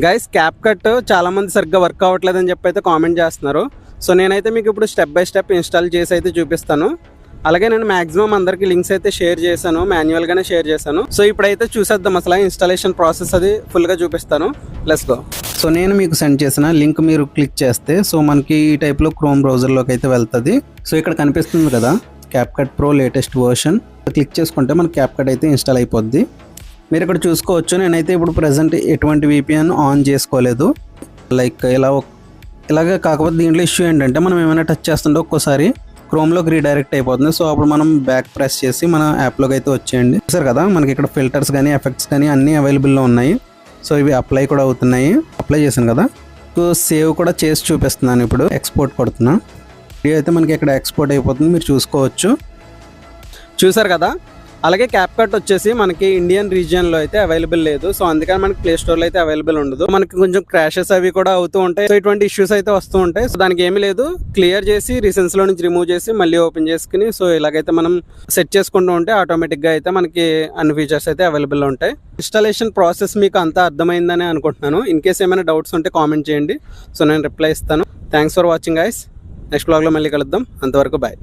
Guys cap cut చాలా మంది సరిగ్గా వర్క్ అవ్వట్లేదు అని చెప్పి అయితే కామెంట్ చేస్తున్నారు. సో నేనైతే మీకు ఇప్పుడు స్టెప్ బై స్టెప్ ఇన్స్టాల్ చేసి అయితే చూపిస్తాను. అలాగే నేను మాక్సిమం అందరికి లింక్స్ అయితే షేర్ చేశాను, మాన్యువల్గానే షేర్ చేశాను. సో ఇప్పుడైతే చూసేద్దాం అసలు ఇన్స్టాలేషన్ ప్రాసెస్ అది ఫుల్గా చూపిస్తాను. Let's go. సో నేను మీకు సెండ్ చేసిన లింక్ మీరు క్లిక్ చేస్తే సో మనకి ఈ టైప్లో క్రోమ్ బ్రౌజర్లోకి అయితే వెళ్తుంది. సో ఇక్కడ కనిపిస్తుంది కదా cap cut pro latest version. Click చేసుకుంటే మనకి క్యాప్ కట్ అయితే ఇన్స్టాల్ అయిపోద్ది. మీరు ఇక్కడ చూసుకోవచ్చు, నేనైతే ఇప్పుడు ప్రజెంట్ ఎటువంటి VPN ఆన్ చేసుకోలేదు. లైక్ ఇలాగే కాకపోతే దీంట్లో ఇష్యూ ఏంటంటే మనం ఏమైనా టచ్ చేస్తుంటే ఒక్కోసారి క్రోమ్లోకి రీడైరెక్ట్ అయిపోతుంది. సో అప్పుడు మనం బ్యాక్ ప్రెస్ చేసి మన యాప్లోకి అయితే వచ్చేయండి. చూసారు కదా మనకి ఇక్కడ ఫిల్టర్స్ కానీ ఎఫెక్ట్స్ కానీ అన్నీ అవైలబుల్లో ఉన్నాయి. సో ఇవి అప్లై కూడా అవుతున్నాయి. అప్లై చేశాను కదా, సో సేవ్ కూడా చేసి చూపిస్తున్నాను. ఇప్పుడు ఎక్స్పోర్ట్ కొడుతున్నా. వీడియో అయితే మనకి ఇక్కడ ఎక్స్పోర్ట్ అయిపోతుంది, మీరు చూసుకోవచ్చు. చూసారు కదా. అలాగే క్యాప్ కట్ వచ్చేసి మనకి ఇండియన్ రీజియన్లో అయితే అవైలబుల్ లేదు. సో అందుకని మనకి ప్లే స్టోర్లో అయితే అవైలబుల్ ఉండదు. మనకి కొంచెం క్రాషెస్ అవి కూడా అవుతూ ఉంటాయి. సో ఇటువంటి ఇష్యూస్ అయితే వస్తూ ఉంటాయి. సో దానికి ఏమీ లేదు, క్లియర్ చేసి రీసెన్స్లో నుంచి రిమూవ్ చేసి మళ్ళీ ఓపెన్ చేసుకుని సో ఇలాగైతే మనం సెట్ చేసుకుంటూ ఉంటే ఆటోమేటిక్గా అయితే మనకి అన్ని ఫీచర్స్ అయితే అవైలబుల్లో ఉంటాయి. ఇన్స్టాలేషన్ ప్రాసెస్ మీకు అంతా అర్థమైందని అనుకుంటున్నాను. ఇన్ కేస్ ఏమైనా డౌట్స్ ఉంటే కామెంట్ చేయండి, సో నేను రిప్లై ఇస్తాను. Thanks for watching guys. Next బ్లాగ్లో మళ్ళీ కలుద్దాం. అంతవరకు బాయ్.